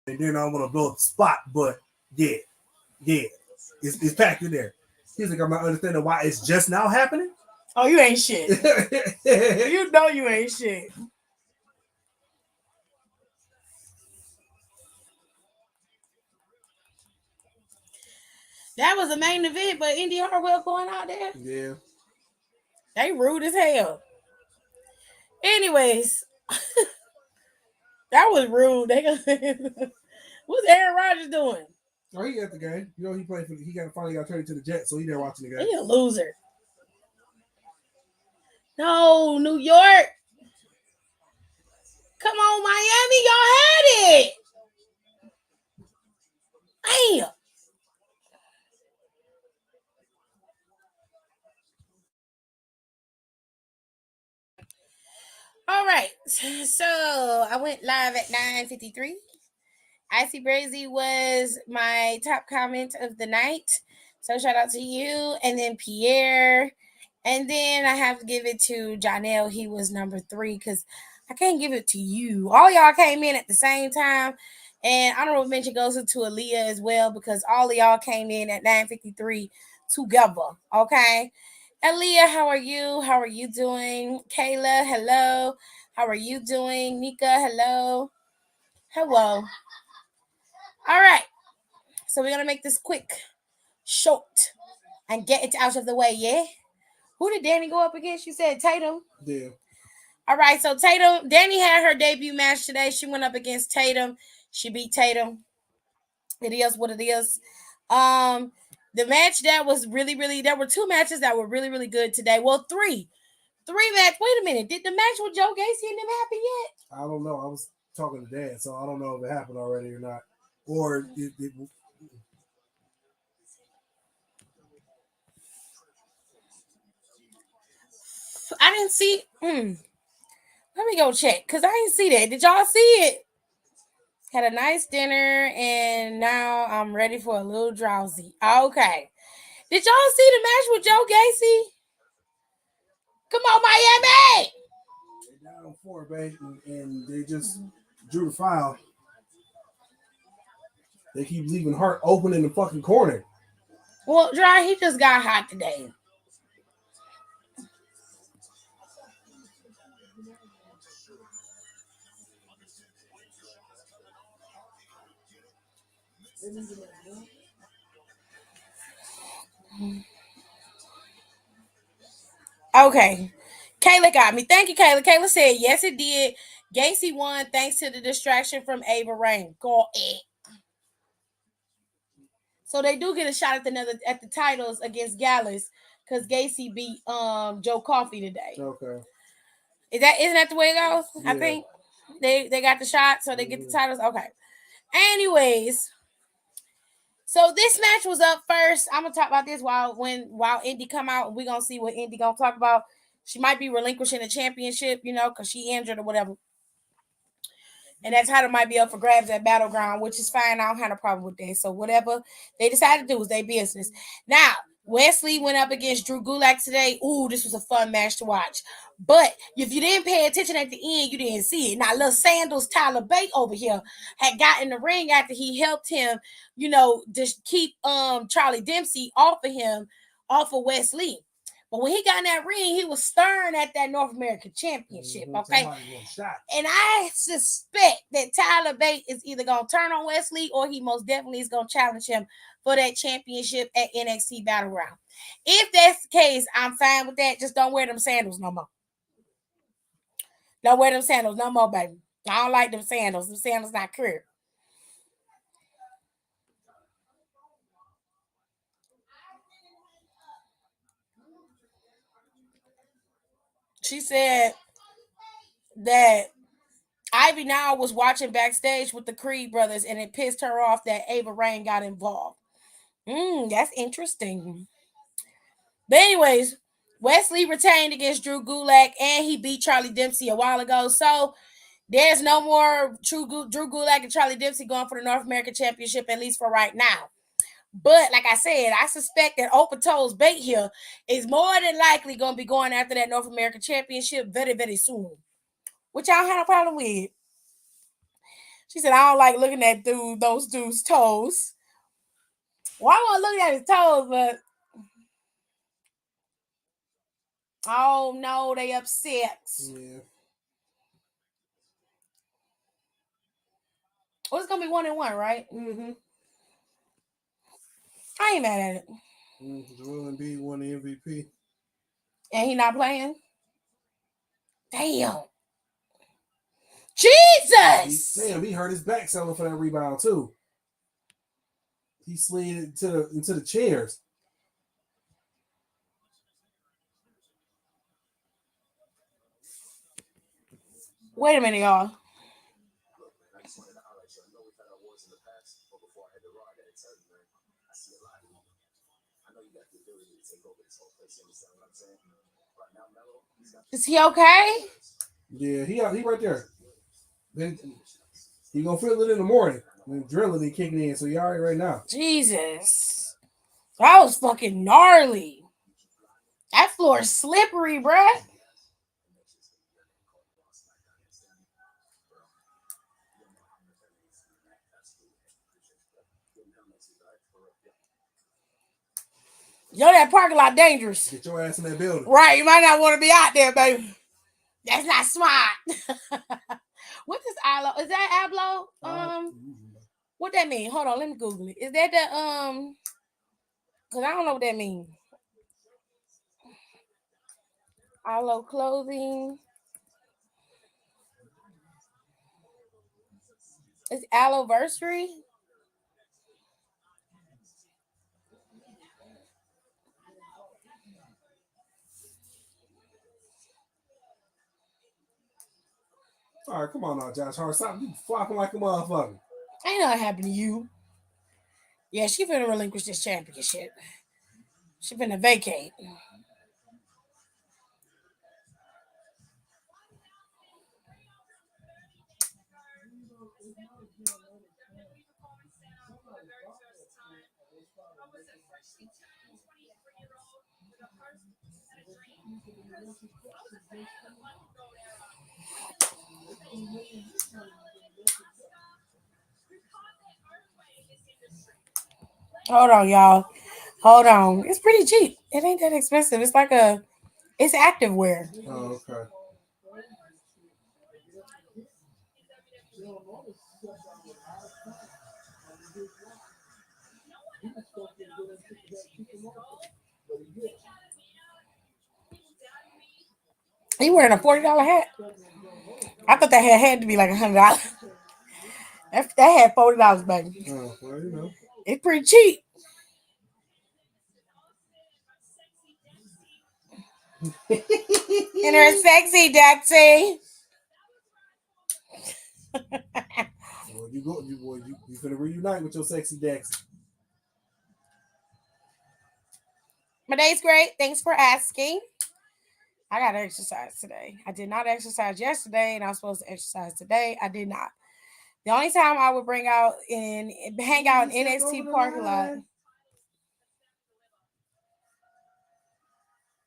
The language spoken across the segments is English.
and then I want to blow up the spot. But yeah, yeah, it's packed in there. He's like, I'm not understanding why it's just now happening. Oh, you ain't shit. You know you ain't shit. That was the main event, but Indy Hartwell going out there. Yeah. They rude as hell. Anyways, that was rude. What's Aaron Rodgers doing? Oh, he at the game. You know, he played for. He got finally got traded to the Jets, so he there watching the game. He a loser. No, New York. Come on, Miami. Y'all had it. Damn. All right. So I went live at 9:53. Icy Brazy was my top comment of the night. So shout out to you. And then Pierre. And then I have to give it to Janelle. He was number 3 because I can't give it to you. All y'all came in at the same time. And honorable mention goes to Aaliyah as well because all of y'all came in at 9:53 together. Okay. Aaliyah, how are you? How are you doing? Kayla, hello. How are you doing? Nika, hello. Hello. All right. So we're going to make this quick, short, and get it out of the way, yeah? Who did Danny go up against? You said Tatum? Yeah. All right, so Tatum, Danny had her debut match today. She went up against Tatum. She beat Tatum. It is what it is. The match that was really, there were 2 matches that were really good today. Well, 3. 3 match. Wait a minute. Did the match with Joe Gacy and them happen yet? I don't know. I was talking to Dad, so I don't know if it happened already or not. Or I didn't see. Let me go check because I didn't see that. Did y'all see it? Had a nice dinner and now I'm ready for a little drowsy. Okay. Did y'all see the match with Joe Gacy? Come on, Miami! They down 4, babe, and they just drew the foul. They keep leaving Hart open in the fucking corner. Well, Dry, he just got hot today. Okay. Kayla got me. Thank you, Kayla. Kayla said, yes, it did. Gacy won thanks to the distraction from Ava Rain. Go it. So they do get a shot at the titles against Gallus because Gacy beat Joe Coffey today. Okay. Isn't that the way it goes? Yeah. I think they got the shot, so they get the titles. Okay. Anyways, so this match was up first. I'm gonna talk about this while Indy come out. We're gonna see what Indy gonna talk about. She might be relinquishing the championship, because she injured or whatever. And that title might be up for grabs at Battleground, which is fine. I don't have a problem with that. So whatever they decide to do is their business. Now, Wesley went up against Drew Gulak today. Ooh, this was a fun match to watch. But if you didn't pay attention at the end, you didn't see it. Now, little Sandals Tyler Bate over here had got in the ring after he helped him, just keep Charlie Dempsey off of Wesley. But when he got in that ring, he was staring at that North American Championship, okay? And I suspect that Tyler Bate is either going to turn on Wesley or he most definitely is going to challenge him for that championship at NXT Battleground. If that's the case, I'm fine with that. Just don't wear them sandals no more. Don't wear them sandals no more, baby. I don't like them sandals. Them sandals not clear. She said that Ivy now was watching backstage with the Creed brothers and it pissed her off that Ava Rain got involved. That's interesting. But anyways, Wesley retained against Drew Gulak and he beat Charlie Dempsey a while ago. So there's no more Drew Gulak and Charlie Dempsey going for the North American Championship, at least for right now. But like I said, I suspect that Open Toes Bait here is more than likely going to be going after that North American Championship very, very soon. Which I don't have no problem with. She said, I don't like looking at those dudes' toes. Well, I want to look at his toes, but oh no, they upset. Yeah. Oh, it's gonna be 1-1, right? Mm-hmm. I ain't mad at it. Joel Embiid won the MVP. And he not playing? Damn. Jesus! He hurt his back selling for that rebound too. He slid into the chairs. Wait a minute, y'all. Is he okay? Yeah, he right there. Then he gonna feel it in the morning. When drilling kicking in, so he all right now. Jesus. That was fucking gnarly. That floor is slippery, bruh. Yo, that parking lot dangerous. Get your ass in that building. Right, you might not want to be out there, baby. That's not smart. What is Alo? Is that Ablo? What that mean? Hold on, let me Google it. Is that the because I don't know what that means. Alo clothing. It's Aloversary. All right, come on now, Josh Hart. Stop you flopping like a motherfucker. Ain't nothing happened to you. Yeah, she finna relinquish this championship. She finna vacate. Hold on, y'all. Hold on. It's pretty cheap. It ain't that expensive. It's like it's active wear. Oh, okay. You wearing a $40 hat? I thought that hat had to be like $100. That had $40, baby. Oh, well, you know. It's pretty cheap. And her sexy, Dexy. Well, you finna reunite with your sexy Dex. My day's great. Thanks for asking. I got to exercise today. I did not exercise yesterday, and I was supposed to exercise today. I did not. The only time I would hang out in NXT parking lot.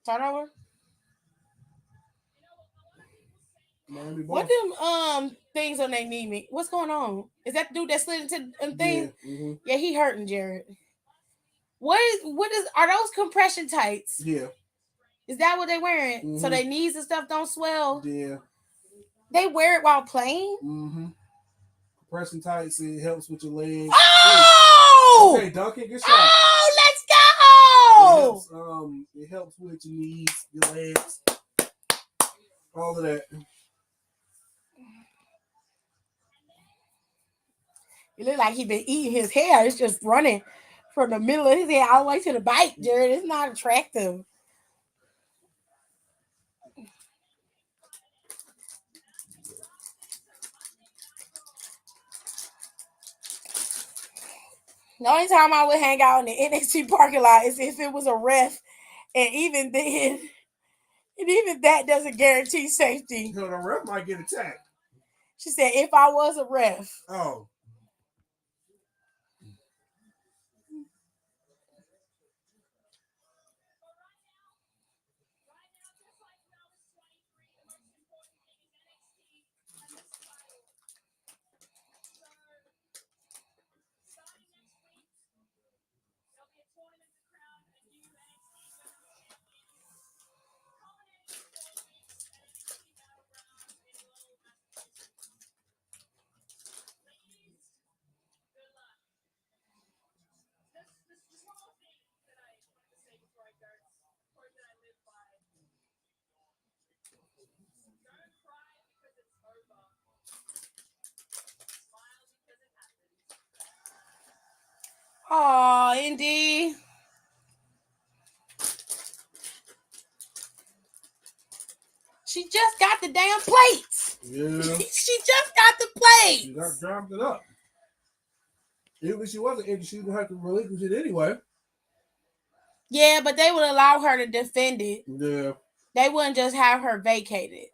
Turn over. What them things on they knee? What's going on? Is that the dude that slid into the thing? Yeah, mm-hmm. Yeah, he hurting, Jared. What is are those compression tights? Yeah. Is that what they wearing? Mm-hmm. So their knees and stuff don't swell? Yeah. They wear it while playing? Mm-hmm. Compression tights, it helps with your legs. Oh! Okay, Duncan, good shot. Oh, let's go! It helps with your knees, your legs, all of that. It look like he been eating his hair. It's just running from the middle of his head all the way to the bite, Jared. It's not attractive. The only time I would hang out in the NXT parking lot is if it was a ref, and even then, that doesn't guarantee safety. The ref might get attacked. She said, if I was a ref. Oh. Oh, Indy. She just got the damn plates. Yeah. She just got the plates. She got dropped it up. Even if she wasn't injured, she was gonna have to relinquish it anyway. Yeah, but they would allow her to defend it. Yeah. They wouldn't just have her vacated.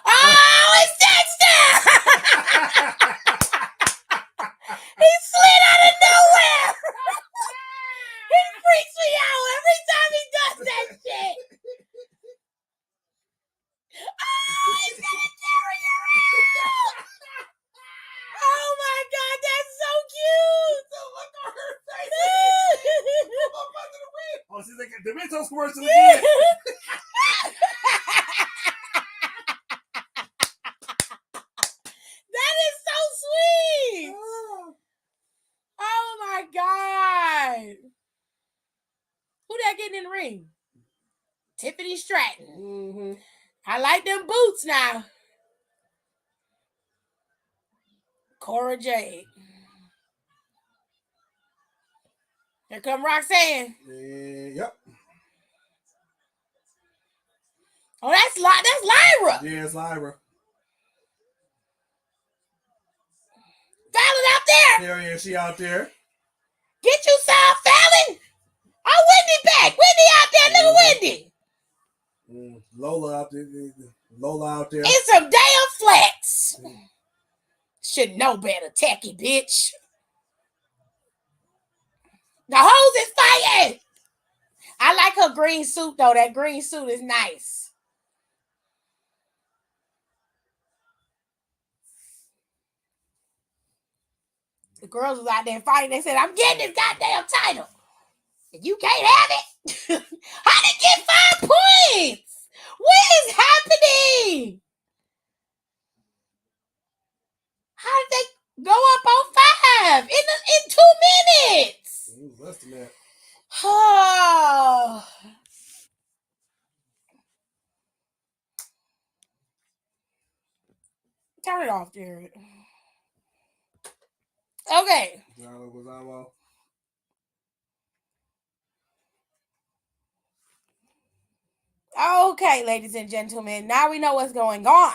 Oh, it's Dexter! He slid out of nowhere! He freaks me out every time he does that shit! Oh, he's gonna carry her out! Oh my god, that's so cute! Look at her face! Oh, she's like a Dementos commercial again! That is so sweet! Oh my god! Who that getting in the ring? Tiffany Stratton. Mm-hmm. I like them boots now. Cora Jade. Here come Roxanne. Yep. Oh, that's Lyra. Yeah, it's Lyra. Fallon out there. Hell yeah, she out there. Get you some, Fallon. Oh, Wendy back. Wendy out there. Look at Wendy. Lola out there. Lola out there. It's some damn flex. Should know better, tacky bitch. The hoes is fighting. I like her green suit, though. That green suit is nice. The girls was out there fighting. They said, I'm getting this goddamn title. And you can't have it. How did get 5 points? What is happening? How did they go up on 5 in 2 minutes? It was less than that. Oh. Turn it off, Jared. Okay. Okay, ladies and gentlemen. Now we know what's going on.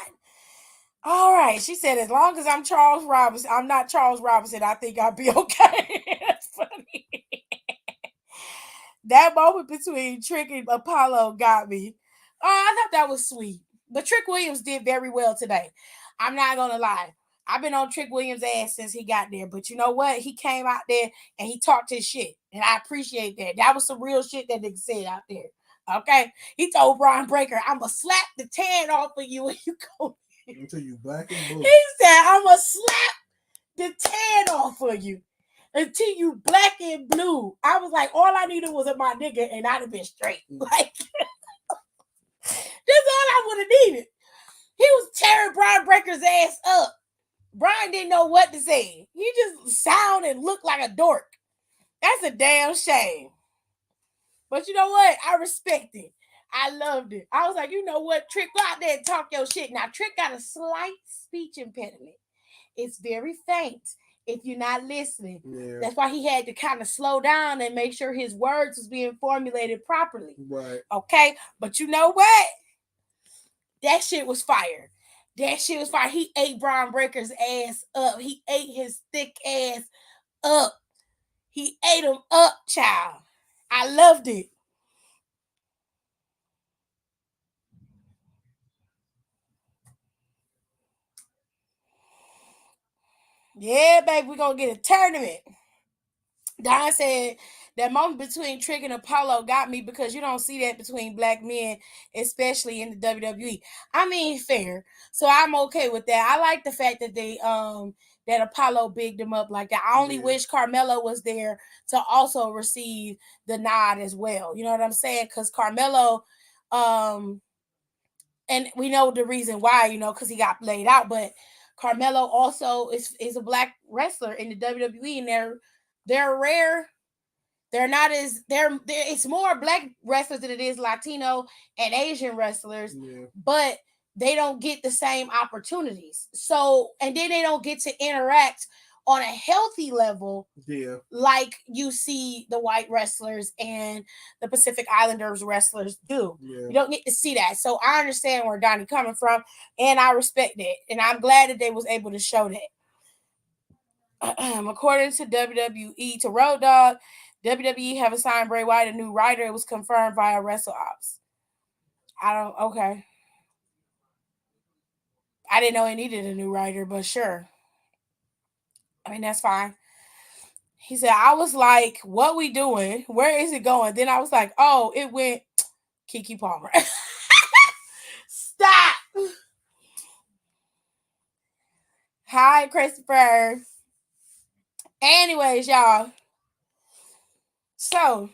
All right. She said, as long as I'm Charles Robinson, I'm not Charles Robinson, I think I'll be okay. That's funny. That moment between Trick and Apollo got me. Oh, I thought that was sweet. But Trick Williams did very well today. I'm not going to lie. I've been on Trick Williams' ass since he got there. But you know what? He came out there and he talked his shit. And I appreciate that. That was some real shit that nigga said out there. Okay? He told Brian Breaker, I'm going to slap the tan off of you and you go. Until you black and blue. He said, I'm going to slap the tan off of you until you black and blue. I was like, all I needed was my nigga and I'd have been straight. Like, that's all I would have needed. He was tearing Brian Breaker's ass up. Brian didn't know what to say. He just sounded and looked like a dork. That's a damn shame. But you know what? I respect it. I loved it. I was like, you know what? Trick, go out there and talk your shit. Now, Trick got a slight speech impediment. It's very faint if you're not listening. Yeah. That's why he had to kind of slow down and make sure his words was being formulated properly. Right. Okay? But you know what? That shit was fire. That shit was fire. He ate Brian Breaker's ass up. He ate his thick ass up. He ate him up, child. I loved it. Yeah, baby, we're going to get a tournament. Don said, that moment between Trick and Apollo got me because you don't see that between black men, especially in the WWE. I mean, fair. So I'm okay with that. I like the fact that they that Apollo bigged him up like that. I only wish Carmelo was there to also receive the nod as well. You know what I'm saying? Because Carmelo, and we know the reason why, you know, because he got laid out, but Carmelo also is a black wrestler in the WWE, and they're rare They're not as it's more black wrestlers than it is Latino and Asian wrestlers, but they don't get the same opportunities. So, and then they don't get to interact on a healthy level, like you see the white wrestlers and the Pacific Islanders wrestlers do. You don't get to see that. So I understand where Donnie coming from, and I respect it, and I'm glad that they was able to show that. According to WWE, to Road Dogg, WWE have assigned Bray Wyatt a new writer. It was confirmed via WrestleOps. Okay. I didn't know he needed a new writer, but sure. I mean, that's fine. He said, I was like, what we doing? Where is it going? Then I was like, oh, it went Keke Palmer. Stop. Hi, Christopher. Anyways, y'all. So,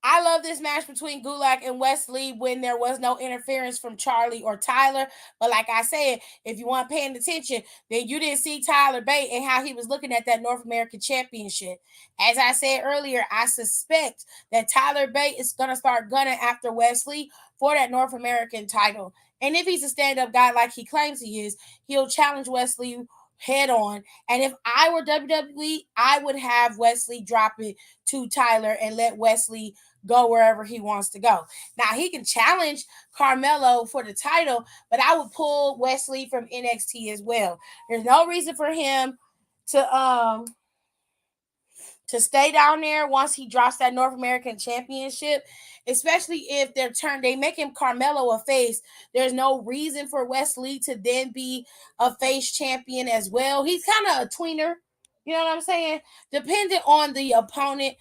I love this match between Gulak and Wesley when there was no interference from Charlie or Tyler. But like I said, if you weren't paying attention, then you didn't see Tyler Bate and how he was looking at that North American Championship. As I said earlier, I suspect that Tyler Bate is going to start gunning after Wesley for that North American title. And if he's a stand-up guy like he claims he is, he'll challenge Wesley head on. And if I were WWE, I would have Wesley drop it to Tyler and let Wesley go wherever he wants to go. Now, he can challenge Carmelo for the title, but I would pull Wesley from NXT as well. There's no reason for him to stay down there once he drops that North American Championship, especially if they make him Carmelo a face. There's no reason for Wesley to then be a face champion as well. He's kind of a tweener, you know what I'm saying? Depending on the opponent,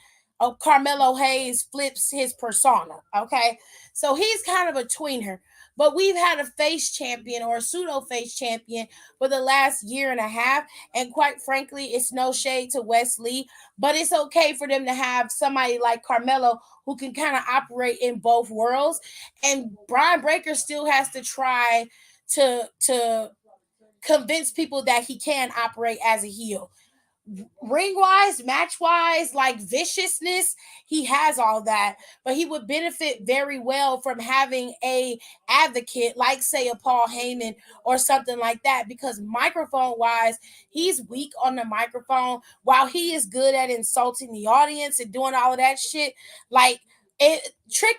Carmelo Hayes flips his persona, okay? So he's kind of a tweener. But we've had a face champion or a pseudo face champion for the last year and a half. And quite frankly, it's no shade to Wesley, but it's okay for them to have somebody like Carmelo who can kind of operate in both worlds. And Brian Breaker still has to try to convince people that he can operate as a heel. Ring wise, match wise, like viciousness, he has all that, but he would benefit very well from having a advocate like, say, a Paul Heyman or something like that, because microphone wise, he's weak on the microphone. While he is good at insulting the audience and doing all of that shit, like Trick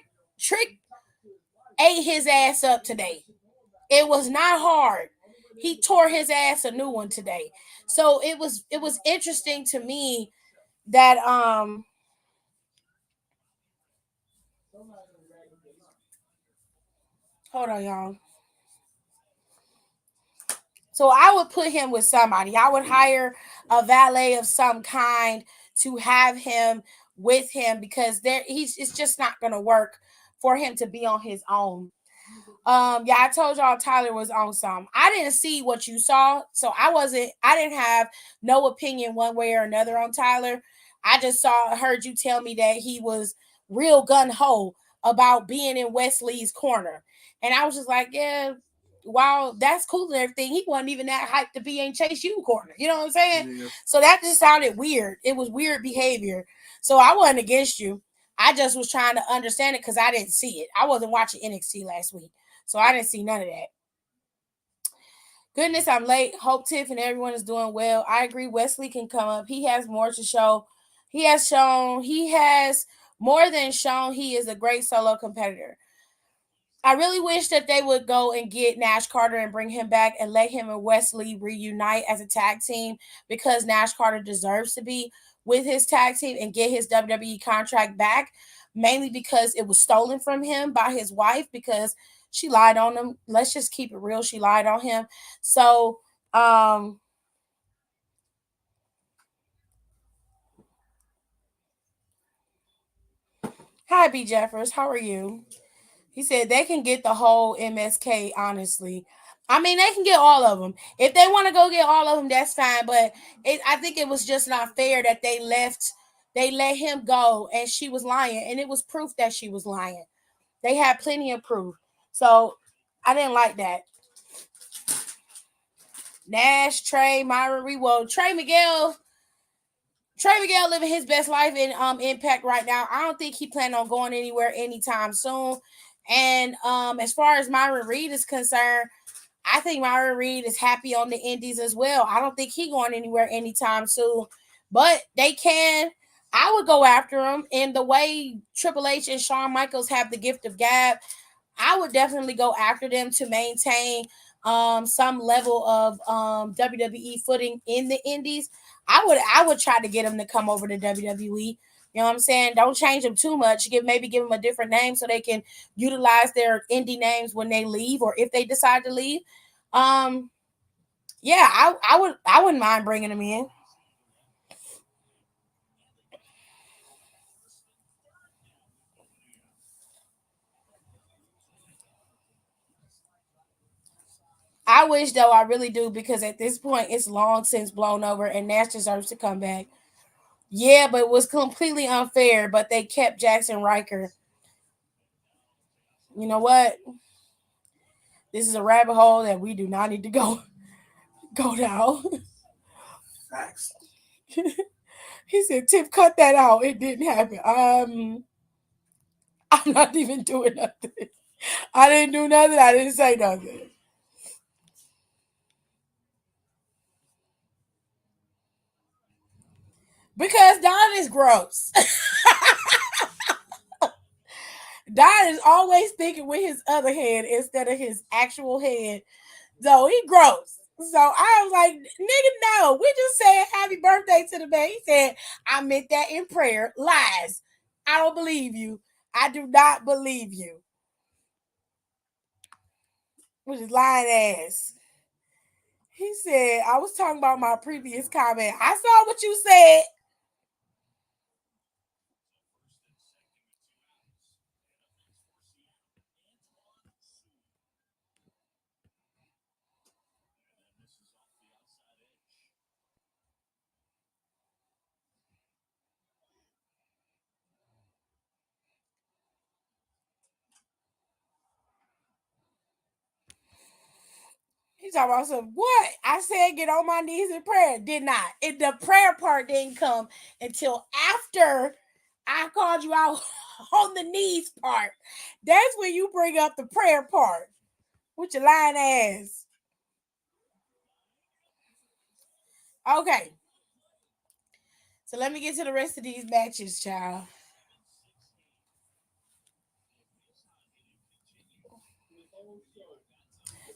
ate his ass up today. It was not hard. He tore his ass a new one today. So it was interesting to me that hold on, y'all. So I would put him with somebody. I would hire a valet of some kind to have him with him, because it's just not gonna work for him to be on his own. Yeah, I told y'all Tyler was on some. I didn't see what you saw, so I didn't have no opinion one way or another on Tyler. I just heard you tell me that he was real gun-ho about being in Wesley's corner. And I was just like, yeah, wow, that's cool and everything. He wasn't even that hyped to be in Chase U corner. You know what I'm saying? Yeah. So that just sounded weird. It was weird behavior. So I wasn't against you. I just was trying to understand it because I didn't see it. I wasn't watching NXT last week. So I didn't see none of that. Goodness, I'm late. Hope Tiff and everyone is doing well. I agree. Wesley can come up. He has more to show. He has more than shown he is a great solo competitor. I really wish that they would go and get Nash Carter and bring him back and let him and Wesley reunite as a tag team, because Nash Carter deserves to be with his tag team and get his WWE contract back, mainly because it was stolen from him by his wife, because she lied on him. Let's just keep it real. She lied on him. So, hi, B. Jeffers. How are you? He said they can get the whole MSK, honestly. I mean, they can get all of them. If they want to go get all of them, that's fine. But I think it was just not fair that they let him go and she was lying. And it was proof that she was lying. They had plenty of proof. So I didn't like that. Nash, Trey, Myra Rewell, Trey Miguel Trey Miguel living his best life in Impact right now. I don't think he planned on going anywhere anytime soon. And as far as Myron Reed is concerned, I think Myron Reed is happy on the Indies as well. I don't think he going anywhere anytime soon. But they can. I would go after him. In the way Triple H and Shawn Michaels have the gift of gab, I would definitely go after them to maintain some level of WWE footing in the Indies. I would try to get them to come over to WWE. You know what I'm saying? Don't change them too much. Maybe give them a different name so they can utilize their indie names when they leave or if they decide to leave. Yeah, I wouldn't mind bringing them in. I wish though, I really do, because at this point it's long since blown over and Nash deserves to come back. Yeah, but it was completely unfair. But they kept Jackson Riker. You know what? This is a rabbit hole that we do not need to go down. Facts. He said, "Tip, cut that out. It didn't happen." I'm not even doing nothing. I didn't do nothing. I didn't say nothing. Because Don is gross. Don is always thinking with his other head instead of his actual head. So he gross. So I was like, nigga, no. We just said happy birthday to the man. He said, I meant that in prayer. Lies. I don't believe you. I do not believe you. With his lying ass. He said, I was talking about my previous comment. I saw what you said. He talking about some what? I said get on my knees in prayer. Did not. The prayer part didn't come until after I called you out on the knees part. That's when you bring up the prayer part with your lying ass. Okay. So let me get to the rest of these matches, child.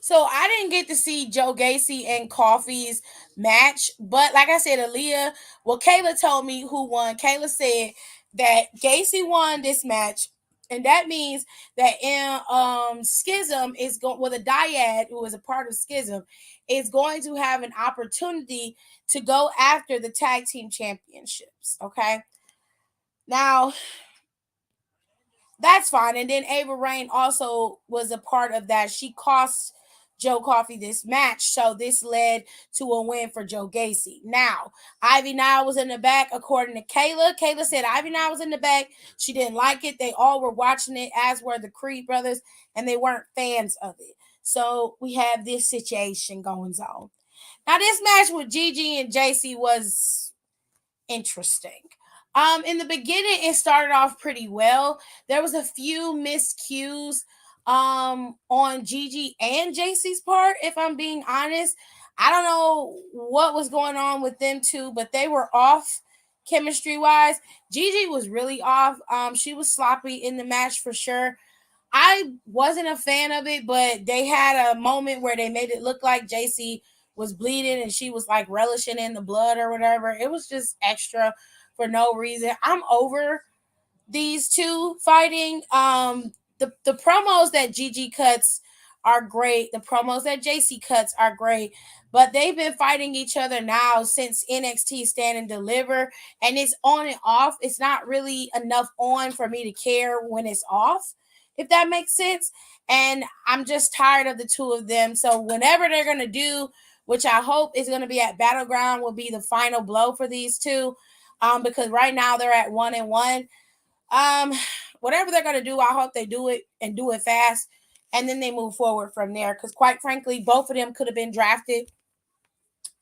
So I didn't get to see Joe Gacy and Coffee's match, but like I said, Aaliyah, well, Kayla told me who won. Kayla said that Gacy won this match, and that means that in Schism is going with a dyad who is a part of Schism is going to have an opportunity to go after the tag team championships. Okay, now that's fine. And then Ava Rain also was a part of that. She cost Joe Coffey this match. So this led to a win for Joe Gacy. Now, Ivy Nile was in the back, according to Kayla. Kayla said Ivy Nile was in the back. She didn't like it. They all were watching it, as were the Creed brothers, and they weren't fans of it. So we have this situation going on. Now, this match with Gigi and JC was interesting. In the beginning, it started off pretty well. There was a few miscues on Gigi and JC's part, if I'm being honest. I don't know what was going on with them two, but they were off chemistry wise. Gigi was really off. She was sloppy in the match for sure. I wasn't a fan of it, but they had a moment where they made it look like JC was bleeding and she was like relishing in the blood or whatever. It was just extra for no reason. I'm over these two fighting. The promos that Gigi cuts are great. The promos that JC cuts are great. But they've been fighting each other now since NXT Stand and Deliver, and it's on and off. It's not really enough on for me to care when it's off, if that makes sense. And I'm just tired of the two of them. So whenever they're gonna do, which I hope is gonna be at Battleground, will be the final blow for these two. Because right now they're at 1-1. Um, Whatever they're gonna do, I hope they do it and do it fast, and then they move forward from there. Because quite frankly, both of them could have been drafted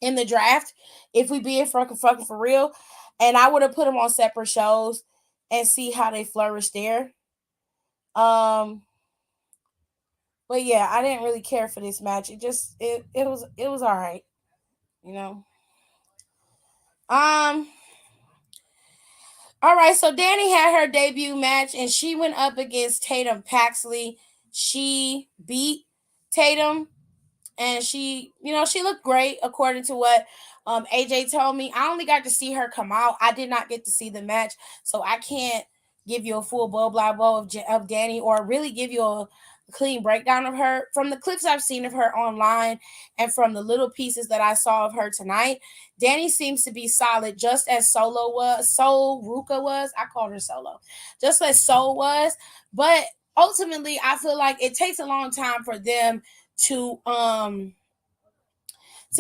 in the draft if we being fucking for real. and I would have put them on separate shows and see how they flourish there. Um, but yeah, I didn't really care for this match. It was all right, you know. Um, all right, so Danny had her debut match and she went up against Tatum Paxley. She beat Tatum and she looked great according to what AJ told me. I only got to see her come out. I did not get to see the match, so I can't give you a full blah blah of Danny or really give you a clean breakdown of her. From the clips I've seen of her online and from the little pieces that I saw of her tonight, Danny seems to be solid, just as Soul Ruka was. I called her Solo, just as Soul was, but ultimately I feel like it takes a long time for them to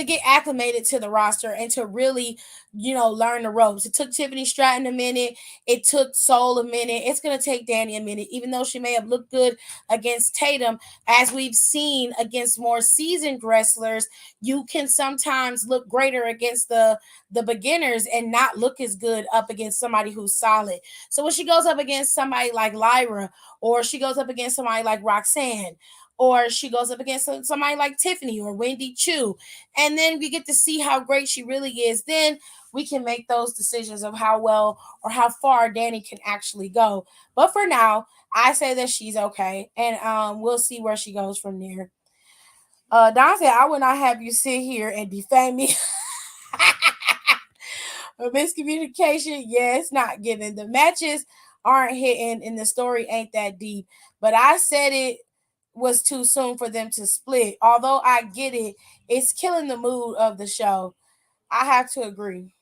get acclimated to the roster and to really, learn the ropes. It took Tiffany Stratton a minute. It took Soul a minute. It's going to take Danny a minute, even though she may have looked good against Tatum. As we've seen against more seasoned wrestlers, you can sometimes look greater against the beginners and not look as good up against somebody who's solid. So when she goes up against somebody like Lyra, or she goes up against somebody like Roxanne, or she goes up against somebody like Tiffany or Wendy Chu, and then we get to see how great she really is, then we can make those decisions of how well or how far Danny can actually go. But for now, I say that she's okay, and we'll see where she goes from there. Don said, I would not have you sit here and defame me. A miscommunication, yeah, it's not given. The matches aren't hitting and the story ain't that deep. But I said it was too soon for them to split. Although I get it, it's killing the mood of the show. I have to agree.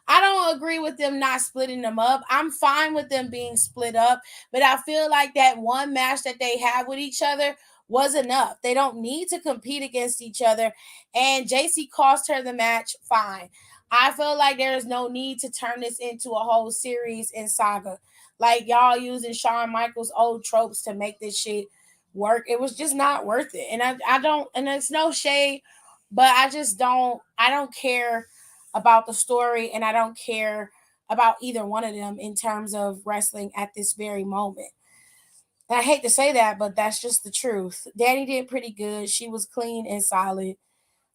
I don't agree with them not splitting them up. I'm fine with them being split up, but I feel like that one match that they have with each other was enough. They don't need to compete against each other. And JC cost her the match, fine. I feel like there is no need to turn this into a whole series in Saga. Like y'all using Shawn Michaels' old tropes to make this shit work. It was just not worth it. And I don't, and it's no shade, but I don't care about the story, and I don't care about either one of them in terms of wrestling at this very moment. And I hate to say that, but that's just the truth. Danny did pretty good. She was clean and solid.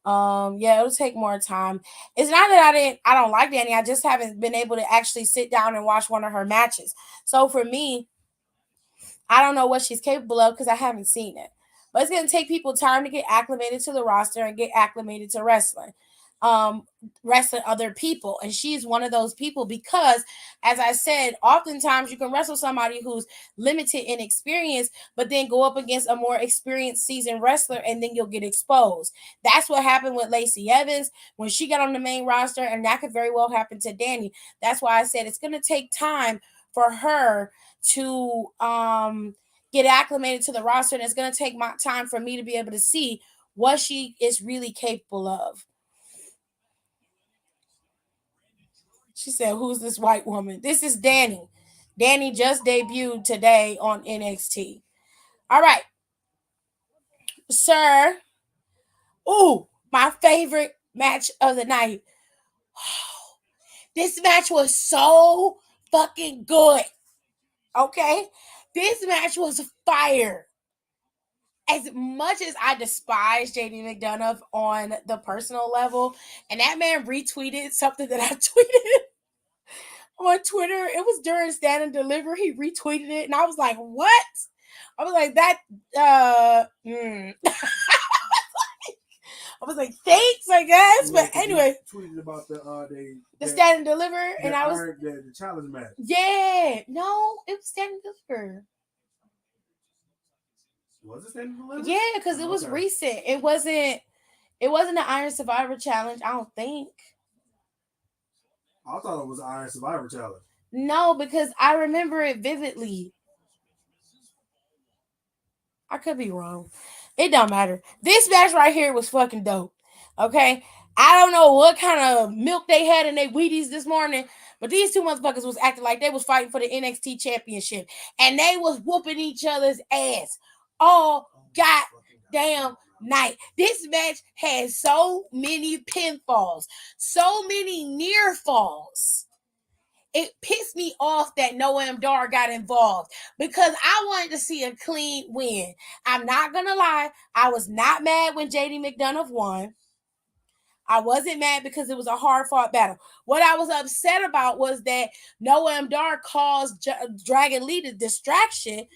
Yeah, it'll take more time. It's not that I don't like Danny. I just haven't been able to actually sit down and watch one of her matches. So for me, I don't know what she's capable of because I haven't seen it. But it's going to take people time to get acclimated to the roster and get acclimated to wrestling. Wrestling other people. And she's one of those people because, as I said, oftentimes you can wrestle somebody who's limited in experience, but then go up against a more experienced seasoned wrestler and then you'll get exposed. That's what happened with Lacey Evans when she got on the main roster, and that could very well happen to Danny. That's why I said it's going to take time for her to get acclimated to the roster, and it's going to take my time for me to be able to see what she is really capable of. She said, who's this white woman? This is Danny. Danny just debuted today on NXT. All right, sir. Ooh, my favorite match of the night. This match was so fucking good. Okay? This match was fire. As much as I despise JD McDonough on the personal level, and that man retweeted something that I tweeted on Twitter. It was during Stand and Deliver. He retweeted it, and I was like, "What?" I was like, "That." I was like, "Thanks, I guess." But anyway, tweeted about the Stand and Deliver, and I was the challenge match. Yeah, no, it was Stand and Deliver. Was it Stand and Deliver? Yeah, because it was recent. It wasn't. It wasn't the Iron Survivor Challenge. I don't think. I thought it was the Iron Survivor Challenge. No, because I remember it vividly. I could be wrong. It don't matter. This match right here was fucking dope. Okay? I don't know what kind of milk they had in their Wheaties this morning, but these two motherfuckers was acting like they was fighting for the NXT championship. And they was whooping each other's ass all goddamn night. This match had so many pinfalls, so many near falls. It pissed me off that Noam Dar got involved because I wanted to see a clean win. I'm not gonna lie, I was not mad when JD McDonough won. I wasn't mad because it was a hard fought battle. What I was upset about was that Noam Dar caused Dragon Lee the distraction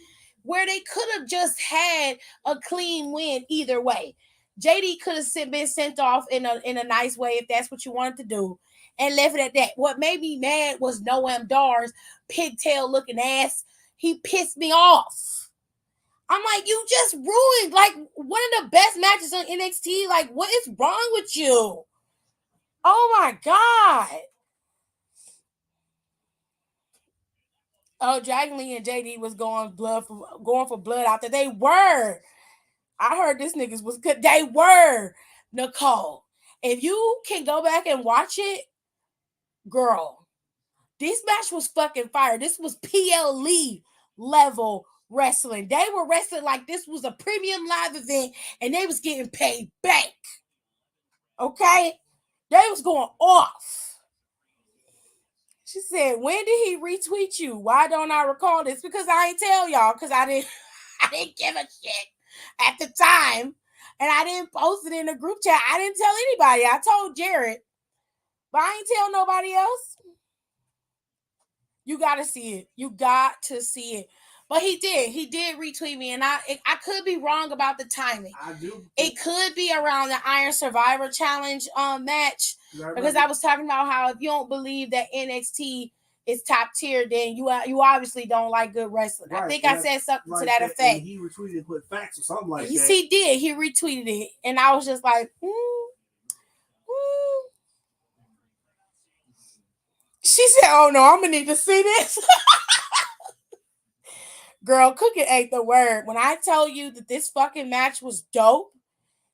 where they could have just had a clean win either way. JD could have been sent off in a nice way if that's what you wanted to do and left it at that. What made me mad was Noam Dar's pigtail looking ass. He pissed me off. I'm like, you just ruined like one of the best matches on NXT. Like, what is wrong with you? Oh my God. Oh, Dragon Lee and JD was going for blood out there. They were. I heard this niggas was good. They were, Nicole. If you can go back and watch it, girl, this match was fucking fire. This was PLE level wrestling. They were wrestling like this was a premium live event and they was getting paid bank. Okay? They was going off. She said, when did he retweet you? Why don't I recall this? Because I ain't tell y'all because I didn't give a shit at the time. And I didn't post it in the group chat. I didn't tell anybody. I told Jared. But I ain't tell nobody else. You got to see it. You got to see it. But he did. He did retweet me. And I could be wrong about the timing. I do. It could be around the Iron Survivor Challenge match. Because I was talking about how if you don't believe that NXT is top tier, then you obviously don't like good wrestling. Right. I think I said something to that effect. He retweeted and put facts or something like that. He did. He retweeted it. And I was just like, She said, oh no, I'm going to need to see this. Girl, cooking ain't the word. When I tell you that this fucking match was dope,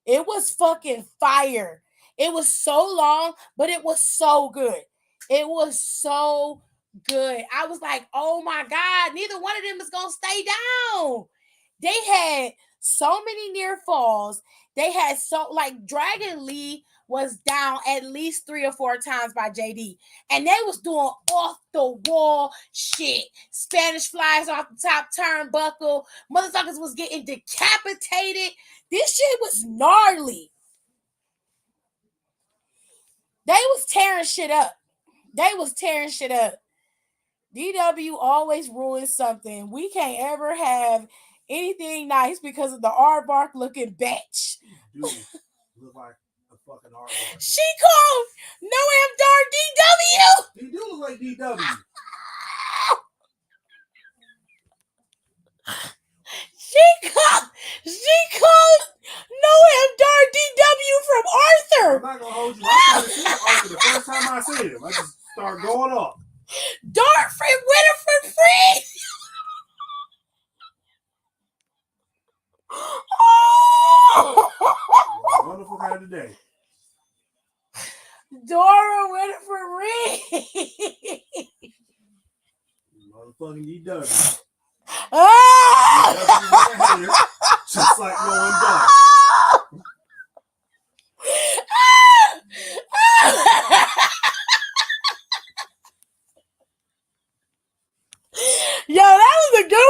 it was fucking fire. It was so long, but it was so good. It was so good. I was like, oh my God, neither one of them is going to stay down. They had so many near falls. They had Dragon Lee was down at least 3 or 4 times by JD. And they was doing off the wall shit. Spanish flies off the top turnbuckle. Motherfuckers was getting decapitated. This shit was gnarly. They was tearing shit up. DW always ruins something. We can't ever have anything nice because of the aardvark looking bitch. Dude, look like a fucking aardvark. She called Noam Dar DW. He do look like DW. She called Noam Dar DW from Arthur. I'm not gonna hold you. I started seeing Arthur the first time I seen him. I just started going off. Dart from Winifred Free. Wonderful kind of day. Dora Winifred Reed. Motherfucking DW. Ah! Just like Noam Dar. Yo, that was a good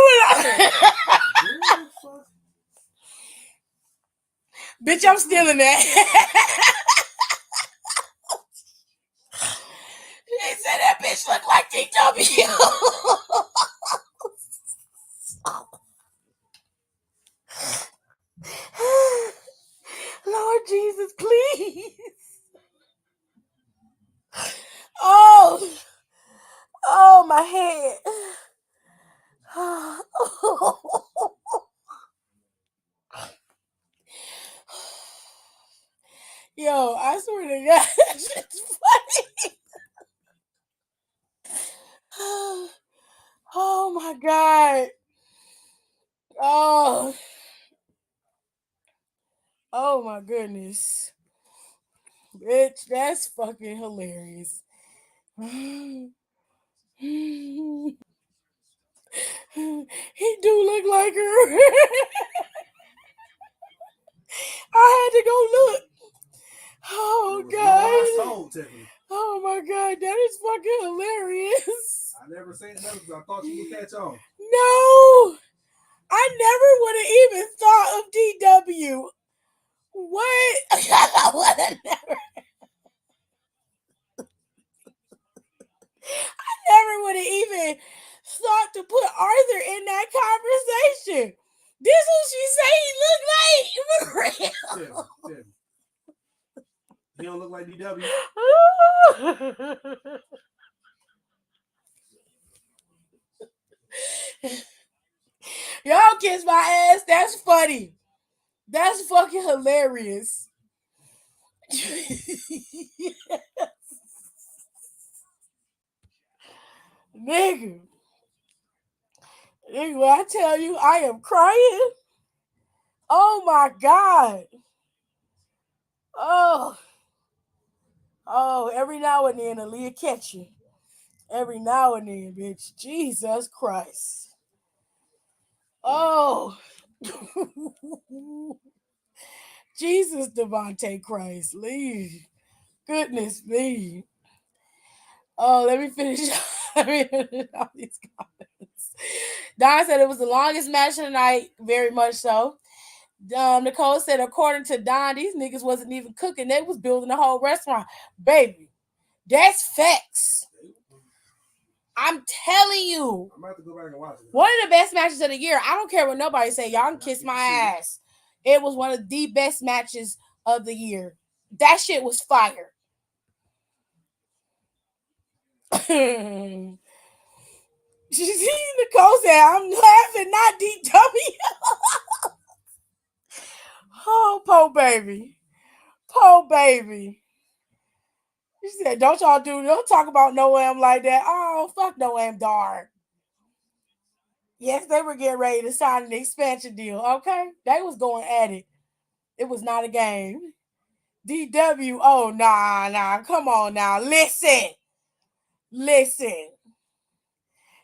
one. Bitch, I'm stealing that. She said that bitch looked like DW. Lord Jesus, please. Oh, my head. Yo, I swear to God, that shit's funny. Oh my God. Oh my goodness. Bitch, that's fucking hilarious. He do look like her. Tiffany. Oh my God, that is fucking hilarious. I never seen it because I thought you would catch on. No, I never would have even thought of DW. What? I would have never would have even thought to put Arthur in that conversation. This who she say he look like. Tiffany. He don't look like DW. Y'all kiss my ass. That's funny. That's fucking hilarious. Nigga. Nigga, when I tell you I am crying. Oh my God. Oh, every now and then Aaliyah catch you. Every now and then, bitch. Jesus Christ. Oh. Jesus Devontae Christ. Leave. Goodness me. Oh, let me finish. Let me finish all these comments. Don said it was the longest match of the night. Very much so. Nicole said, according to Don, these niggas wasn't even cooking. They was building a whole restaurant. Baby, that's facts. I'm telling you. I'm about to go back and watch it. One of the best matches of the year. I don't care what nobody say. Y'all can kiss my ass. It was one of the best matches of the year. That shit was fire. Nicole said, I'm laughing, not DW. Oh, poor baby. Poor baby. She said, don't talk about Noam like that. Oh, fuck Noam, darn. Yes, they were getting ready to sign an expansion deal. Okay. They was going at it. It was not a game. DW, oh, nah. Come on now. Listen.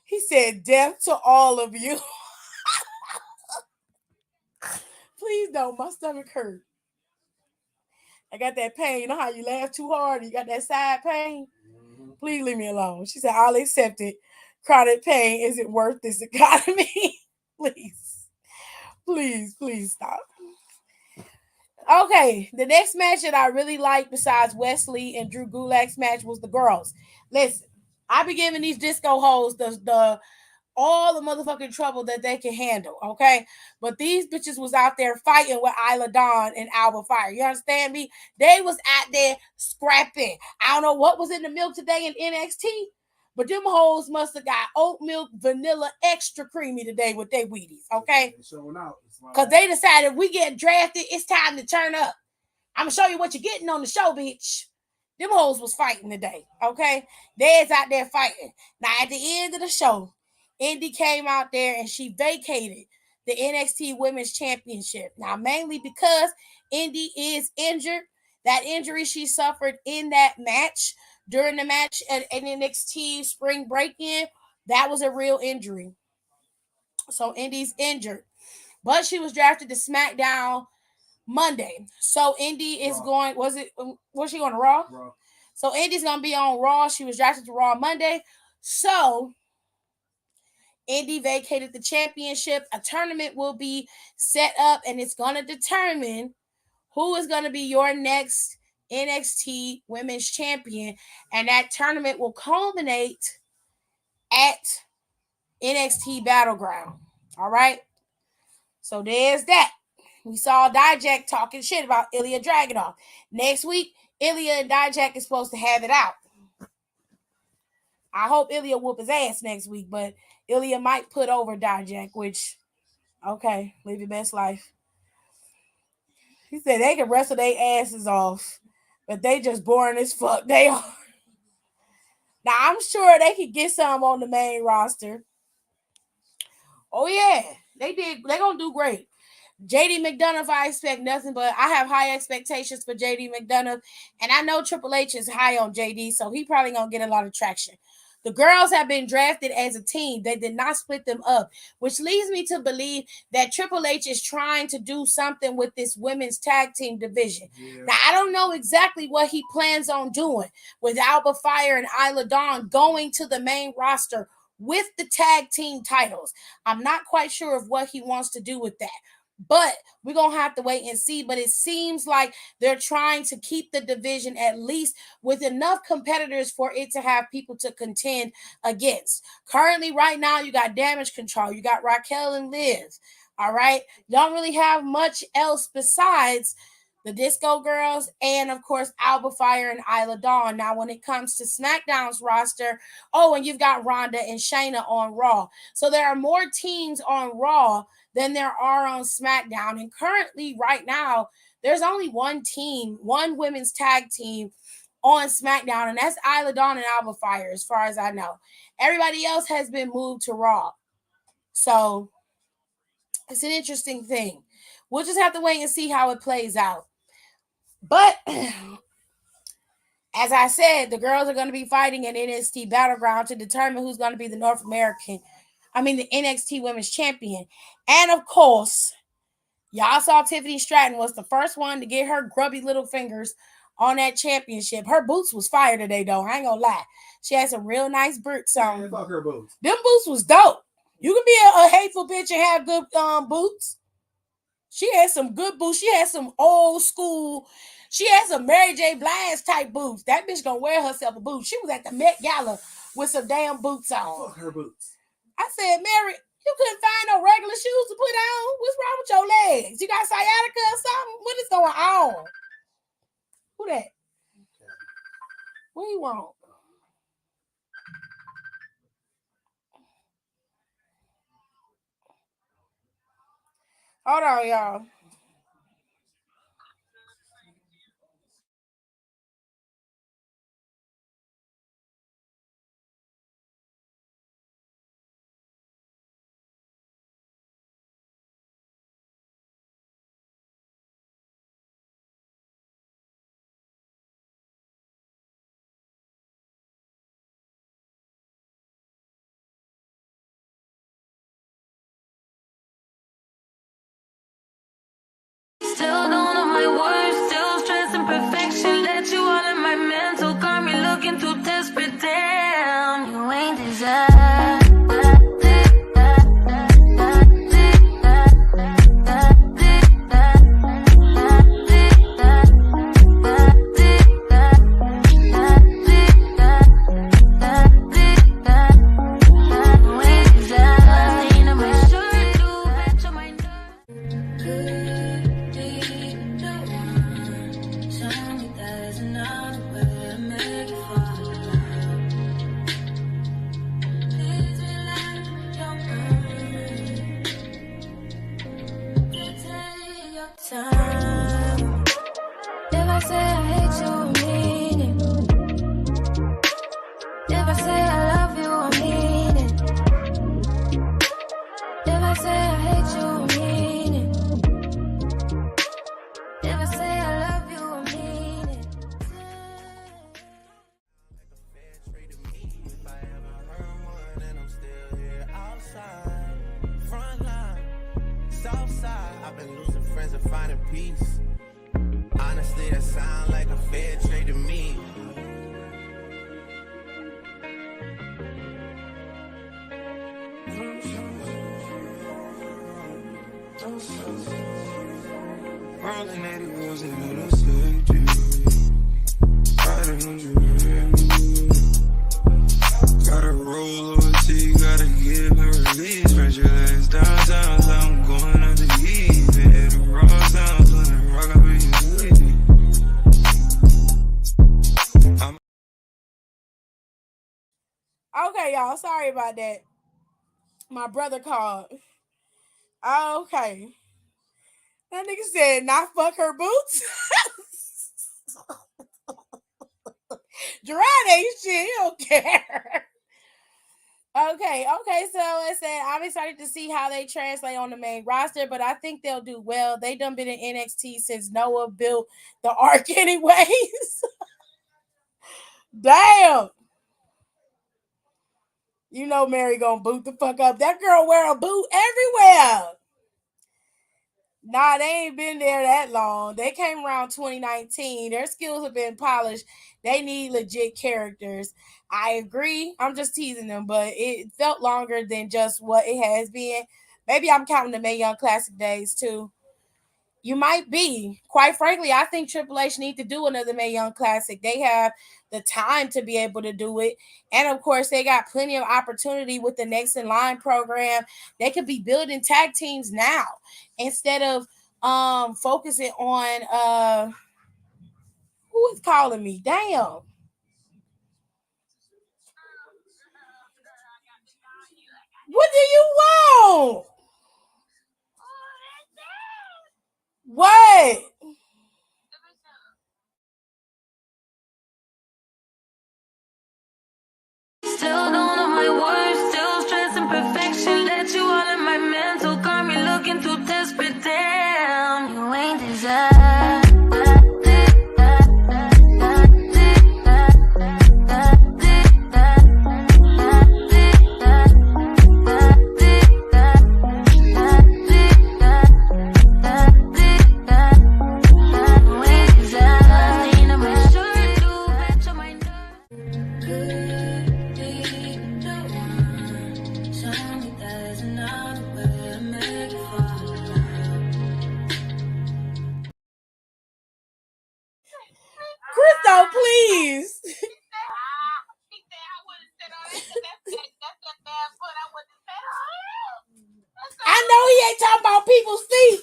He said, death to all of you. Please don't. My stomach hurt. I got that pain. You know how you laugh too hard and you got that side pain? Mm-hmm. Please leave me alone. She said, I'll accept it. Chronic pain isn't worth this economy. Please stop. Okay, the next match that I really liked besides Wesley and Drew Gulak's match was the girls. Listen, I be giving these disco hoes all the motherfucking trouble that they can handle, okay? But these bitches was out there fighting with Isla Dawn and Alba Fire. You understand me? They was out there scrapping. I don't know what was in the milk today in NXT, but them hoes must have got oat milk, vanilla, extra creamy today with their Wheaties, okay? Because they decided we get drafted, it's time to turn up. I'm going to show you what you're getting on the show, bitch. Them hoes was fighting today, okay? They's out there fighting. Now, at the end of the show, Indy came out there and she vacated the NXT Women's Championship. Now, mainly because Indy is injured. That injury she suffered in that match, during the match at NXT Spring Break-In, that was a real injury. So, Indy's injured. But she was drafted to SmackDown Monday. So, Indy is going, was she going to Raw? Raw. So, Indy's going to be on Raw. She was drafted to Raw Monday. So, Indy vacated the championship. A tournament will be set up and it's going to determine who is going to be your next NXT Women's Champion. And that tournament will culminate at NXT Battleground. All right. So there's that. We saw Dijak talking shit about Ilya Dragunov. Next week, Ilya and Dijak is supposed to have it out. I hope Ilya whoop his ass next week, but Ilya might put over Dijak, which, okay, live your best life. He said they can wrestle their asses off, but they just boring as fuck. They are. Now, I'm sure they could get some on the main roster. Oh, yeah. They did. They're going to do great. JD McDonough, I expect nothing, but I have high expectations for JD McDonough, and I know Triple H is high on JD, so he probably going to get a lot of traction. The girls have been drafted as a team. They did not split them up, which leads me to believe that Triple H is trying to do something with this women's tag team division. Yeah. Now, I don't know exactly what he plans on doing with Alba Fire and Isla Dawn going to the main roster with the tag team titles. I'm not quite sure of what he wants to do with that. But we're going to have to wait and see. But it seems like they're trying to keep the division at least with enough competitors for it to have people to contend against. Currently, right now, you got Damage Control. You got Raquel and Liv. All right. You don't really have much else besides the Disco Girls and, of course, Alba Fire and Isla Dawn. Now, when it comes to SmackDown's roster, and you've got Ronda and Shayna on Raw. So there are more teams on Raw than there are on SmackDown. And currently, right now, there's only one team, one women's tag team on SmackDown, and that's Isla Dawn and Alba Fire, as far as I know. Everybody else has been moved to Raw. So it's an interesting thing. We'll just have to wait and see how it plays out. But as I said, the girls are going to be fighting in NXT Battleground to determine who's going to be the the NXT Women's Champion. And of course, y'all saw Tiffany Stratton was the first one to get her grubby little fingers on that championship. Her boots was fire today, though. I ain't gonna lie. She had some real nice boots on. Man, fuck her boots. Them boots was dope. You can be a hateful bitch and have good boots. She had some good boots. She had some old school. She had some Mary J. Blige type boots. That bitch gonna wear herself a boot. She was at the Met Gala with some damn boots on. Fuck her boots. I said, Mary, you couldn't find no regular shoes to put on. What's wrong with your legs? You got sciatica or something? What is going on? Who that? What you want? Hold on, y'all. Still don't know my words, still stressing perfection. Let you all in my mental, got me looking too desperate. Damn, you ain't deserve. Honestly, that sound like a fair trade to me. Rolling 80 wheels in a city. Riding on you. Gotta roll over T, gotta give a release. Spread your legs downtown, so I'm going on the heat. Hit the raw sounds when I rock up in your city. Okay, y'all. Sorry about that. My brother called. Okay. That nigga said, not fuck her boots. Gerard ain't shit. He don't care. Okay. So it said, I'm excited to see how they translate on the main roster, but I think they'll do well. They done been in NXT since Noah built the arc anyways. Damn. You know Mary gonna boot the fuck up. That girl wear a boot everywhere. Nah, they ain't been there that long. They came around 2019. Their skills have been polished. They need legit characters. I agree. I'm just teasing them, but it felt longer than just what it has been. Maybe I'm counting the Mae Young Classic days too. You might be. Quite frankly, I think Triple H need to do another Mae Young Classic. They have the time to be able to do it. And of course, they got plenty of opportunity with the Next in Line program. They could be building tag teams now instead of focusing on who is calling me? Damn. What do you want? What? Still don't know my words, still stressing perfection. Let you all in my mental, got me looking too desperate. Damn, you ain't desired. Crystal, please. I know he ain't talking about people's feet.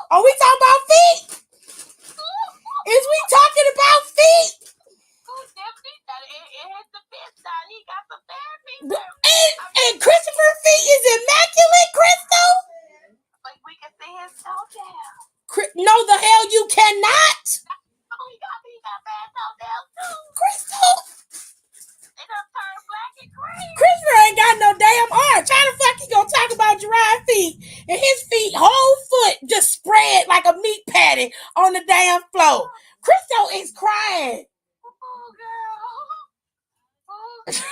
Are we talking about feet? Is we talking about feet? And Christopher feet is immaculate, Crystal? We can see his toe down. No, the hell you cannot. Oh, he got bad toe down too. Crystal. They done turned black and gray. Christopher ain't got no damn arch. How the fuck he gonna talk about Gerard feet? And his feet, whole foot, just spread like a meat patty on the damn floor. Crystal is crying. Oh, girl.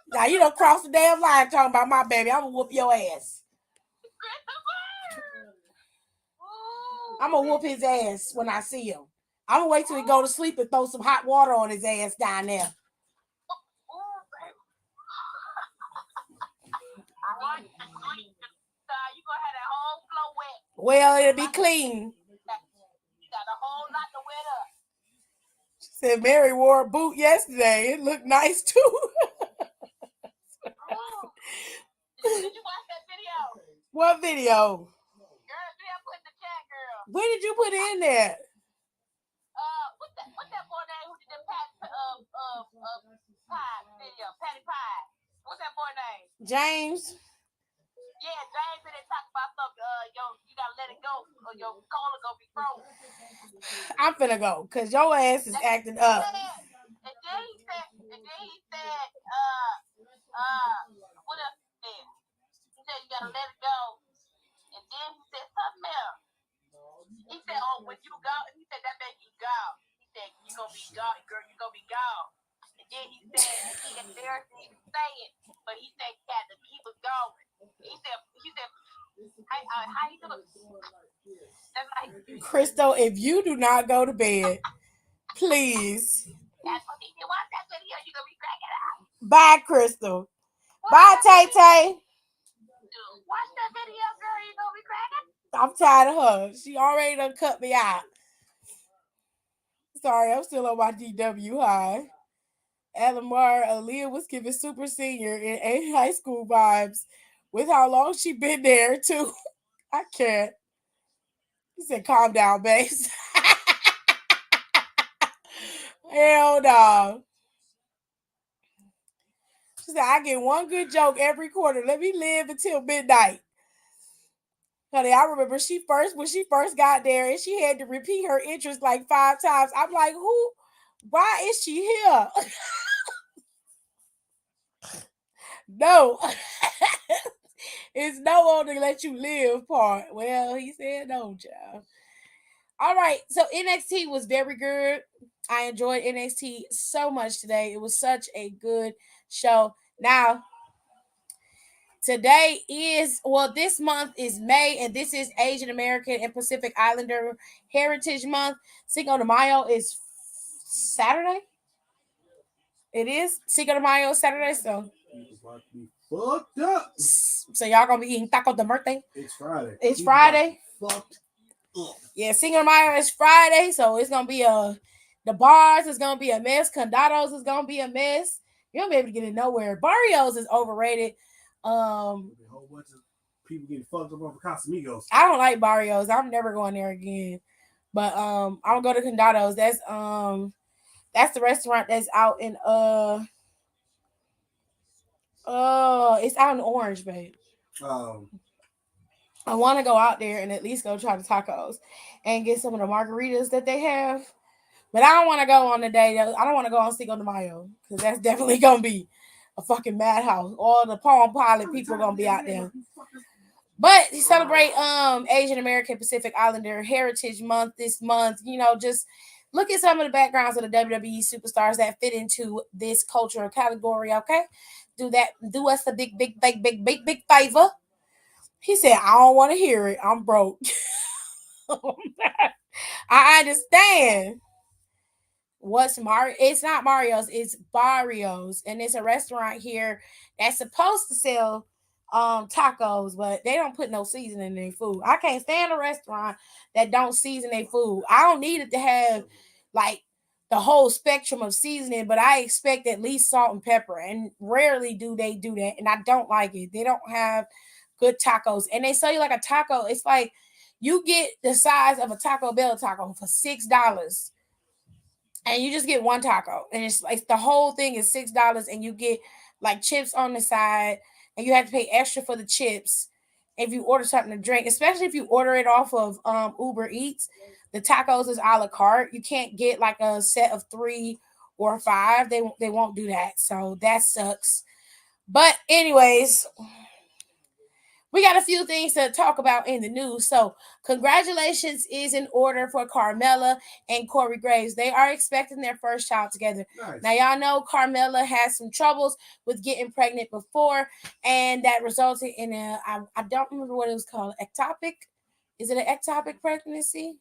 Now you don't cross the damn line talking about my baby. I'm gonna whoop your ass. I'm gonna whoop his ass when I see him. I'm gonna wait till he go to sleep and throw some hot water on his ass down there. You gonna have that whole floor wet. Well, it'll be clean. You got a whole lot to wet up. She said Mary wore a boot yesterday. It looked nice too. Did you watch that video? What video? Girl, put in the chat, girl. When did you put it in there? What's that boy name who did the pie video? Patty Pie. What's that boy name? James. Yeah, James and they talk about something. You gotta let it go, or your collar gonna be frozen. I'm finna go, cause your ass is acting up. And then he said, what else he said? He said you gotta let it go. And then he said something else. He said, oh, when you go, he said that make you go. He said you gonna be gone, girl. You gonna be gone. And then he said he embarrassed to even say it, but he said he was going. He said, how you doing? That's like, Crystal, if you do not go to bed, please. That's what if you watch that video, you're gonna be cracking out. Bye, Crystal. Bye, Tay Tay. Watch that video, girl. You gonna be cracking. I'm tired of her. She already done cut me out. Sorry, I'm still on my DW high. At Lamar, Aaliyah was giving super senior in A high school vibes with how long she been there too. I can't. He said, calm down, babes. Hell no. She said, I get one good joke every quarter. Let me live until midnight. Honey, I remember when she first got there and she had to repeat her interest like 5 times. I'm like, why is she here? No. It's no longer let you live part. Well, he said no, child. All right, so NXT was very good. I enjoyed NXT so much today. It was such a good show. Now, today is, well, this month is May, and this is Asian American and Pacific Islander Heritage Month. Cinco de Mayo is Saturday. It is Cinco de Mayo Saturday, so People about to be fucked up. so y'all gonna be eating taco de muerte. It's Friday. It's People about to Friday. be fucked up. Yeah, Cinco de Mayo is Friday, so it's gonna be the bars is gonna be a mess. Condados is gonna be a mess. You won't be able to get it nowhere. Barrios is overrated. A whole bunch of people getting fucked up over Casamigos. I don't like Barrios. I'm never going there again. But I'm gonna go to Condados. That's the restaurant that's out in it's out in Orange, babe. I want to go out there and at least go try the tacos and get some of the margaritas that they have. But I don't want to go on the day. I don't want to go on Cinco de Mayo because that's definitely gonna be a fucking madhouse. All the Palm Pilot people are gonna be out there. But celebrate Asian American Pacific Islander Heritage Month this month. You know, just look at some of the backgrounds of the WWE superstars that fit into this cultural category. Okay, do us a big favor. He said, I don't want to hear it. I'm broke. I understand. What's Mario? It's not Mario's, it's Barrios. And it's a restaurant here that's supposed to sell tacos, but they don't put no seasoning in their food. I can't stand a restaurant that don't season their food. I don't need it to have like the whole spectrum of seasoning, but I expect at least salt and pepper. And rarely do they do that. And I don't like it. They don't have good tacos, and they sell you like a taco. It's like you get the size of a Taco Bell taco for $6, and you just get one taco, and it's like the whole thing is $6, and you get like chips on the side, and you have to pay extra for the chips if you order something to drink, especially if you order it off of Uber Eats. The tacos is a la carte. You can't get like a set of 3 or 5. They won't do that, so that sucks. But anyways, we got a few things to talk about in the news. So congratulations is in order for Carmella and Corey Graves. They are expecting their first child together. Nice. Now, y'all know Carmella had some troubles with getting pregnant before, and that resulted in I don't remember what it was called. Ectopic? Is it an ectopic pregnancy?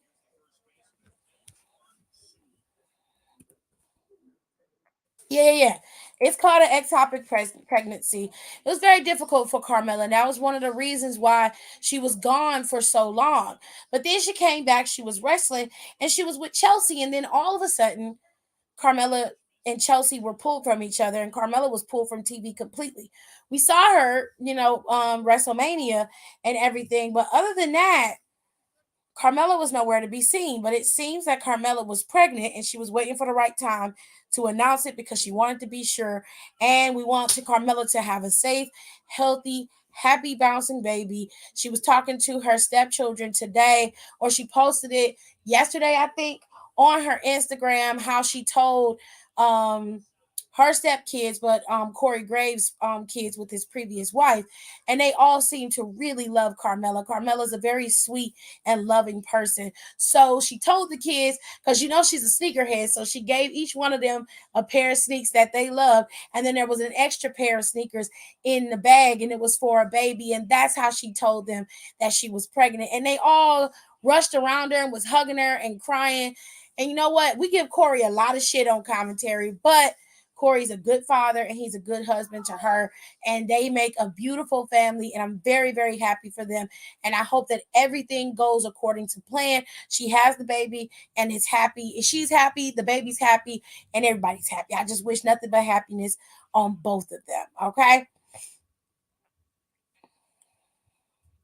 Yeah. It's called an ectopic pregnancy. It was very difficult for Carmella. And that was one of the reasons why she was gone for so long. But then she came back. She was wrestling, and she was with Chelsea. And then all of a sudden, Carmella and Chelsea were pulled from each other, and Carmella was pulled from TV completely. We saw her, WrestleMania and everything. But other than that, Carmella was nowhere to be seen, but it seems that Carmella was pregnant and she was waiting for the right time to announce it because she wanted to be sure. And we want Carmella to have a safe, healthy, happy bouncing baby. She was talking to her stepchildren today, or she posted it yesterday, I think, on her Instagram, how she told her stepkids, but Corey Graves' kids with his previous wife, and they all seem to really love Carmella. Carmella's a very sweet and loving person. So she told the kids, because she's a sneakerhead, so she gave each one of them a pair of sneaks that they loved, and then there was an extra pair of sneakers in the bag, and it was for a baby, and that's how she told them that she was pregnant. And they all rushed around her and was hugging her and crying. And you know what? We give Corey a lot of shit on commentary, but Corey's a good father and he's a good husband to her, and they make a beautiful family, and I'm very, very happy for them. And I hope that everything goes according to plan. She has the baby and is happy. She's happy, the baby's happy, and everybody's happy. I just wish nothing but happiness on both of them. Okay.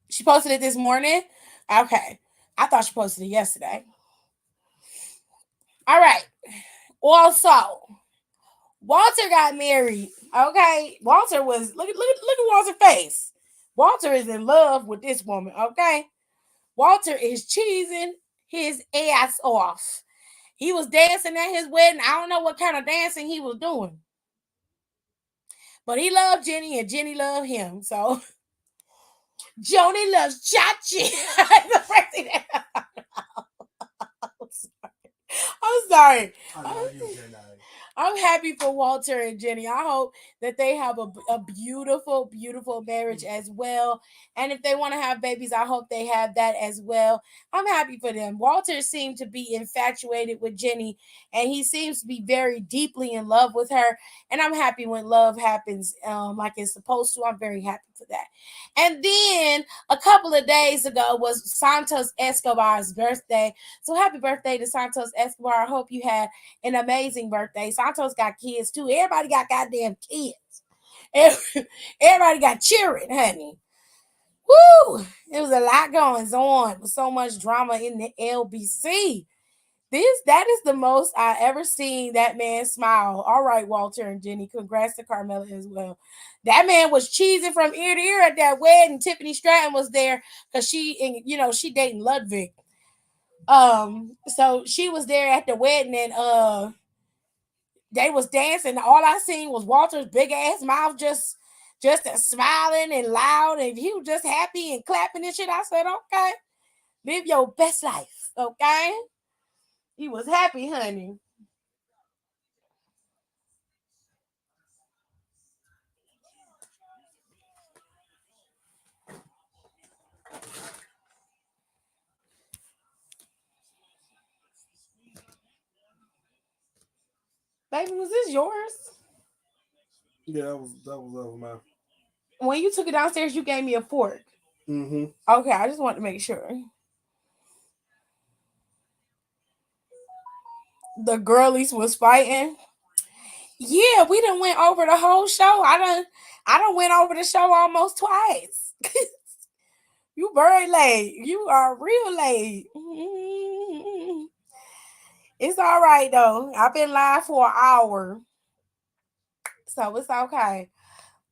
She posted it this morning. Okay. I thought she posted it yesterday. All right. Also, Walter got married. Okay. Walter was look at Walter's face. Walter is in love with this woman. Okay. Walter is cheesing his ass off. He was dancing at his wedding. I don't know what kind of dancing he was doing, but he loved Jenny and Jenny loved him. So Joni loves Chachi. I'm sorry. I love you, Jenny. I'm happy for Walter and Jenny. I hope that they have a beautiful, beautiful marriage as well. And if they want to have babies, I hope they have that as well. I'm happy for them. Walter seemed to be infatuated with Jenny, and he seems to be very deeply in love with her. And I'm happy when love happens like it's supposed to. I'm very happy for that. And then a couple of days ago was Santos Escobar's birthday. So happy birthday to Santos Escobar. I hope you had an amazing birthday. Santos got kids too. Everybody got goddamn kids. Everybody got children, honey. Woo! It was a lot going on with so much drama in the LBC. That is the most I ever seen that man smile. All right, Walter and Jenny. Congrats to Carmella as well. That man was cheesing from ear to ear at that wedding. Tiffany Stratton was there because she dating Ludwig. So she was there at the wedding and they was dancing. All I seen was Walter's big ass mouth just smiling and loud, and he was just happy and clapping and shit. I said, okay, live your best life, okay? He was happy, honey. Baby, was this yours? Yeah, that was mine. When you took it downstairs, you gave me a fork. Mm-hmm. Okay, I just wanted to make sure. The girlies was fighting. Yeah, we done went over the whole show. I done went over the show almost twice. You very late. You are real late. It's all right though. I've been live for an hour, so it's okay.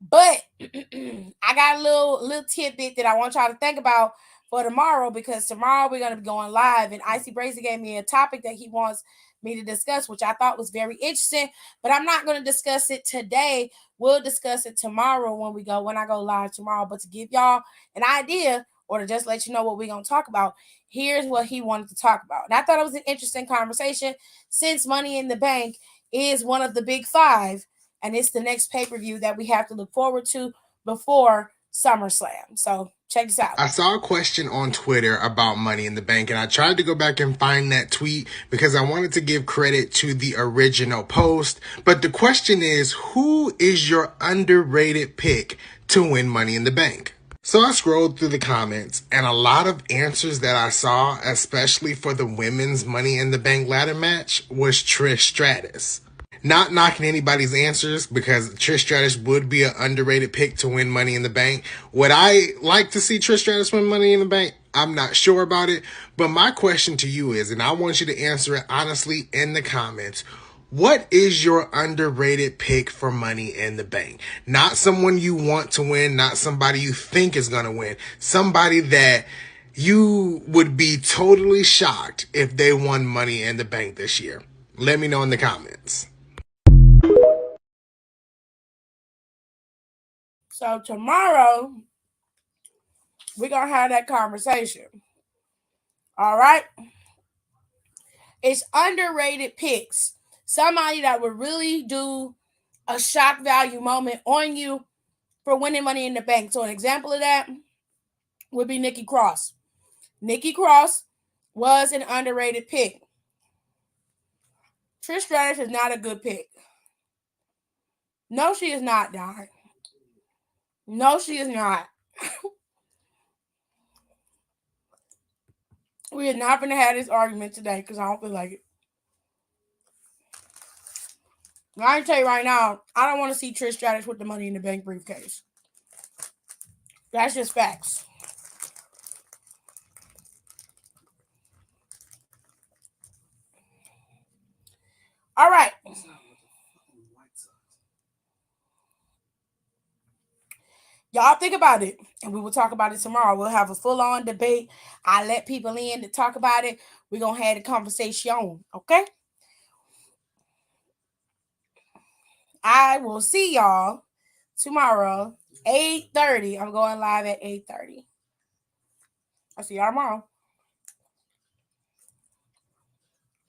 But I got a little tidbit that I want y'all to think about for tomorrow, because tomorrow we're gonna be going live, and Icy Brazy gave me a topic that he wants me to discuss, which I thought was very interesting. But I'm not gonna discuss it today. We'll discuss it tomorrow when I go live tomorrow. But to give y'all an idea, or to just let you know what we're gonna talk about, here's what he wanted to talk about. And I thought it was an interesting conversation, since Money in the Bank is one of the big five. And it's the next pay-per-view that we have to look forward to before SummerSlam. So check this out. I saw a question on Twitter about Money in the Bank, and I tried to go back and find that tweet because I wanted to give credit to the original post. But the question is, who is your underrated pick to win Money in the Bank? So I scrolled through the comments, and a lot of answers that I saw, especially for the women's Money in the Bank ladder match, was Trish Stratus. Not knocking anybody's answers, because Trish Stratus would be an underrated pick to win Money in the Bank. Would I like to see Trish Stratus win Money in the Bank? I'm not sure about it. But my question to you is, and I want you to answer it honestly in the comments, what is your underrated pick for Money in the Bank? Not someone you want to win, not somebody you think is going to win. Somebody that you would be totally shocked if they won Money in the Bank this year. Let me know in the comments. So tomorrow, we're going to have that conversation. All right? It's underrated picks. Somebody that would really do a shock value moment on you for winning Money in the Bank. So an example of that would be Nikki Cross. Nikki Cross was an underrated pick. Trish Stratus is not a good pick. No, she is not, Don. No, she is not. We are not going to have this argument today because I don't feel like it. I can tell you right now, I don't want to see Trish Stratus with the Money in the Bank briefcase. That's just facts. All right. Y'all think about it, and we will talk about it tomorrow. We'll have a full-on debate. I let people in to talk about it. We're going to have a conversation, okay? I will see y'all tomorrow 8:30. I'm going live at 8:30. I'll see y'all tomorrow.